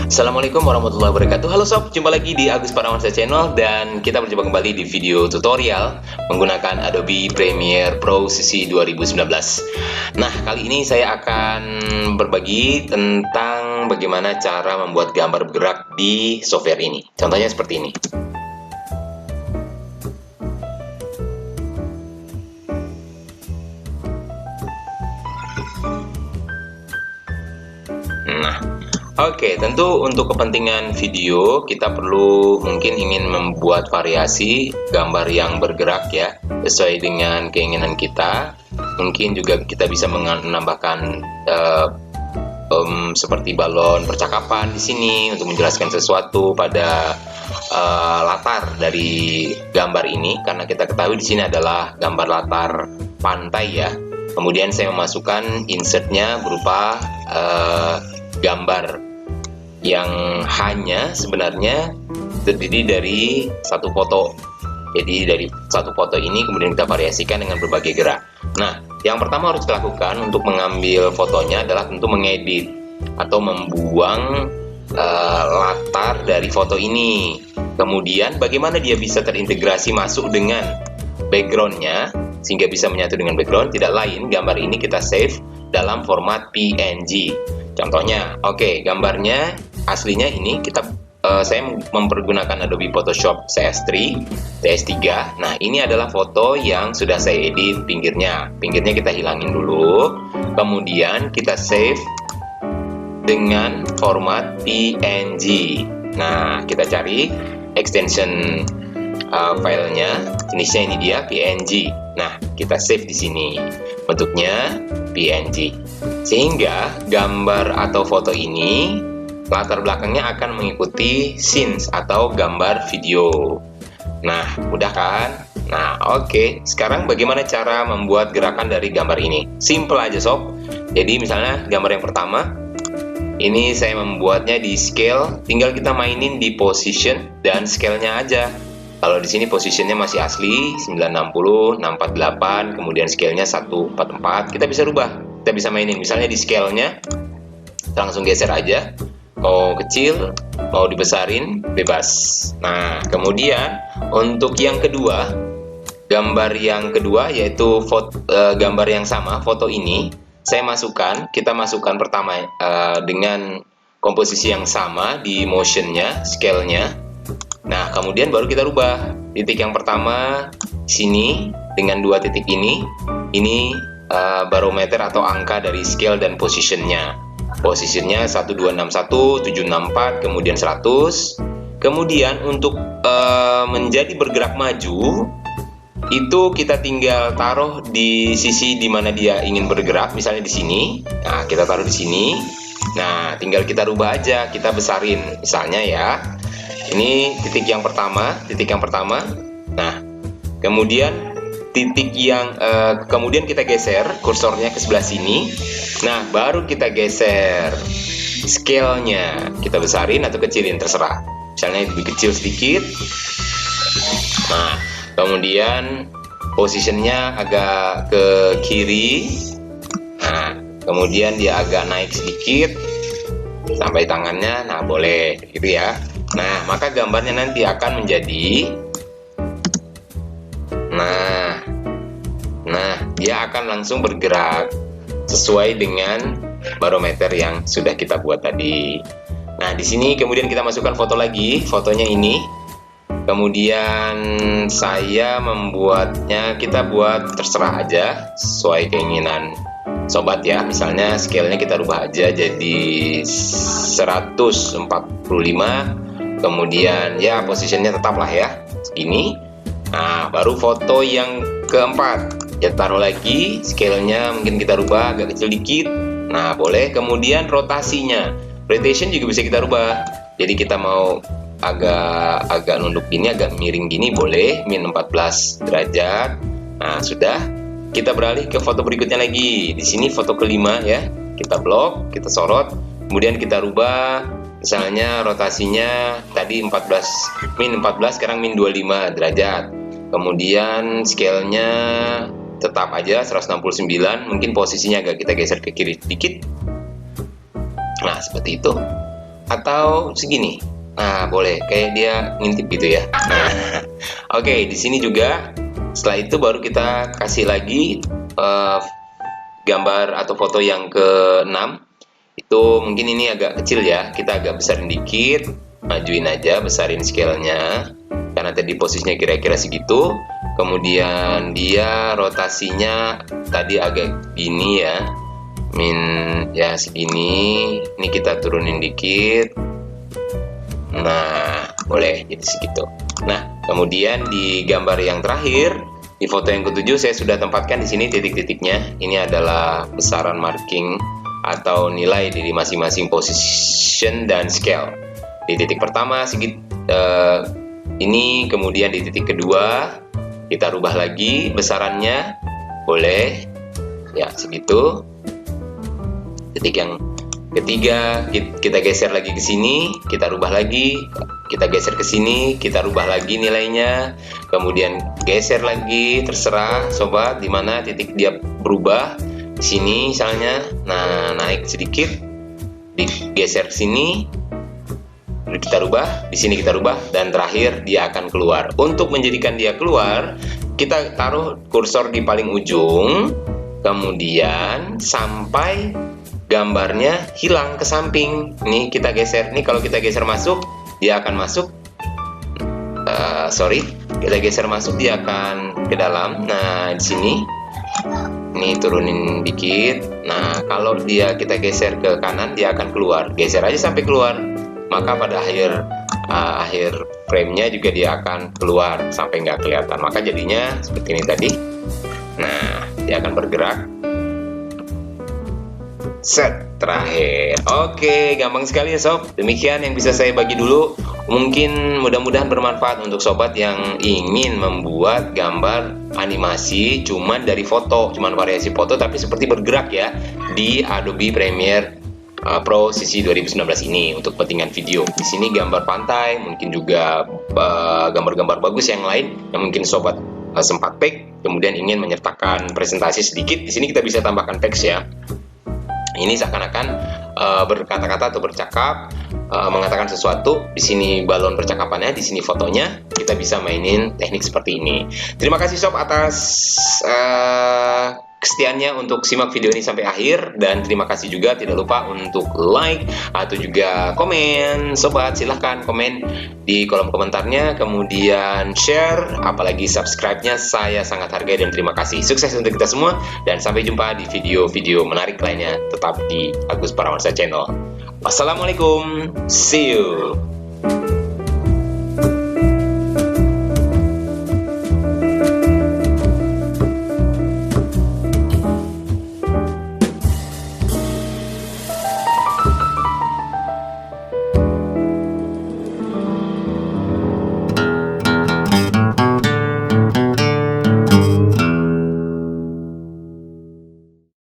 Assalamualaikum warahmatullahi wabarakatuh. Halo sob, jumpa lagi di Agus Parawansa Channel dan kita berjumpa kembali di video tutorial menggunakan Adobe Premiere Pro CC 2019. Nah, kali ini saya akan berbagi tentang bagaimana cara membuat gambar bergerak di software ini. Contohnya seperti ini. Oke, tentu untuk kepentingan video kita perlu mungkin ingin membuat variasi gambar yang bergerak ya, sesuai dengan keinginan kita. Mungkin juga kita bisa menambahkan seperti balon percakapan di sini untuk menjelaskan sesuatu pada latar dari gambar ini, karena kita ketahui di sini adalah gambar latar pantai ya. Kemudian saya memasukkan insertnya berupa gambar yang hanya sebenarnya terdiri dari satu foto. Jadi dari satu foto ini kemudian kita variasikan dengan berbagai gerak. Nah, yang pertama harus dilakukan untuk mengambil fotonya adalah tentu mengedit atau membuang latar dari foto ini. Kemudian bagaimana dia bisa terintegrasi masuk dengan backgroundnya sehingga bisa menyatu dengan background, tidak lain gambar ini kita save dalam format PNG. Contohnya, oke, gambarnya aslinya ini saya mempergunakan Adobe Photoshop CS3, CS3. Nah, ini adalah foto yang sudah saya edit pinggirnya. Pinggirnya kita hilangin dulu. Kemudian kita save dengan format PNG. Nah, kita cari extension filenya. Jenisnya ini dia PNG. Nah, kita save di sini. Bentuknya PNG. Sehingga gambar atau foto ini latar belakangnya akan mengikuti scenes atau gambar video. Nah, mudah kan? Nah, oke. Sekarang bagaimana cara membuat gerakan dari gambar ini? Simple aja sob. Jadi misalnya gambar yang pertama, ini saya membuatnya di scale, tinggal kita mainin di position dan scale-nya aja. Kalau di sini posisinya masih asli 960, 648, kemudian scale-nya 144, kita bisa rubah. Kita bisa mainin misalnya di scale-nya langsung geser aja. Mau kecil, mau dibesarin, bebas. Nah, kemudian untuk yang kedua, gambar yang kedua yaitu gambar yang sama, foto ini saya masukkan, kita masukkan pertama dengan komposisi yang sama di motion-nya, scale-nya. Nah, kemudian baru kita rubah. Titik yang pertama sini dengan dua titik ini barometer atau angka dari scale dan positionnya. Posisinya 1261, 764, kemudian 100. Kemudian untuk menjadi bergerak maju itu kita tinggal taruh di sisi di mana dia ingin bergerak, misalnya di sini. Nah, kita taruh di sini. Nah, tinggal kita rubah aja, kita besarin. Misalnya ya, ini titik yang pertama. Nah, kemudian kemudian kita geser kursornya ke sebelah sini. Nah, baru kita geser scale-nya, kita besarin atau kecilin terserah. Misalnya lebih kecil sedikit. Nah, kemudian positionnya agak ke kiri. Nah, kemudian dia agak naik sedikit sampai tangannya. Nah, boleh gitu ya. Nah, maka gambarnya nanti akan menjadi dia akan langsung bergerak sesuai dengan barometer yang sudah kita buat tadi. Nah, di sini kemudian kita masukkan foto lagi, fotonya ini. Kemudian saya membuatnya, kita buat terserah aja sesuai keinginan sobat ya. Misalnya scale-nya kita rubah aja jadi 145. Kemudian ya posisinya tetaplah ya segini. Nah, baru foto yang keempat. Kita taruh lagi, scale-nya mungkin kita rubah agak kecil dikit. Nah, boleh. Kemudian rotasinya, rotation juga bisa kita rubah. Jadi kita mau agak nunduk gini, agak miring gini, boleh. Min 14 derajat. Nah, sudah. Kita beralih ke foto berikutnya lagi. Di sini foto kelima ya. Kita blok, kita sorot. Kemudian kita rubah. Misalnya rotasinya tadi min 14, sekarang min 25 derajat. Kemudian scale-nya tetap aja 169, mungkin posisinya agak kita geser ke kiri sedikit. Nah, seperti itu. atau segini. Nah, boleh kayak dia ngintip gitu ya. Nah, oke, di sini juga. Setelah itu baru kita kasih lagi gambar atau foto yang ke-6. Itu mungkin ini agak kecil ya, kita agak besarin dikit, majuin aja, besarin scale-nya karena tadi posisinya kira-kira segitu. Kemudian dia rotasinya tadi agak gini ya, ya segini. Ini kita turunin dikit. Nah, boleh jadi segitu. Nah, kemudian di gambar yang terakhir, di foto yang ke-7 saya sudah tempatkan di sini titik-titiknya. Ini adalah besaran marking atau nilai dari masing-masing position dan scale. Di titik pertama ini, kemudian di titik kedua kita rubah lagi besarannya, boleh ya segitu. Titik yang ketiga kita geser lagi ke sini, kita rubah lagi, kita geser ke sini, kita rubah lagi nilainya, kemudian geser lagi, terserah sobat di mana titik dia berubah. Di sini misalnya, nah naik sedikit, digeser ke sini, kita rubah, di sini kita rubah, dan terakhir dia akan keluar. Untuk menjadikan dia keluar, kita taruh kursor di paling ujung, kemudian sampai gambarnya hilang ke samping. Ini kita geser. Nih kalau kita geser masuk, dia akan masuk. Kita geser masuk, dia akan ke dalam. Nah di sini, ini turunin dikit. Nah kalau kita geser ke kanan, dia akan keluar. Geser aja sampai keluar. Maka pada akhir frame-nya juga dia akan keluar sampai nggak kelihatan. Maka jadinya seperti ini tadi. Nah dia akan bergerak. Set, terakhir. Oke, gampang sekali ya sob. Demikian yang bisa saya bagi dulu. Mungkin mudah-mudahan bermanfaat untuk sobat yang ingin membuat gambar animasi cuman dari foto, cuman variasi foto tapi seperti bergerak ya di Adobe Premiere Pro CC 2019 ini untuk kepentingan video. Di sini gambar pantai, mungkin juga gambar-gambar bagus yang lain yang mungkin sobat sempat take, kemudian ingin menyertakan presentasi sedikit. Di sini kita bisa tambahkan teks ya. Ini seakan-akan berkata-kata atau bercakap, mengatakan sesuatu. Di sini balon percakapannya, di sini fotonya. Kita bisa mainin teknik seperti ini. Terima kasih sob atas kesetiaannya untuk simak video ini sampai akhir, dan terima kasih juga tidak lupa untuk like atau juga komen. Sobat silahkan komen di kolom komentarnya, kemudian share, apalagi subscribe-nya saya sangat hargai dan terima kasih. Sukses untuk kita semua dan sampai jumpa di video-video menarik lainnya tetap di Agus Parawansa Channel. Wassalamualaikum, see you.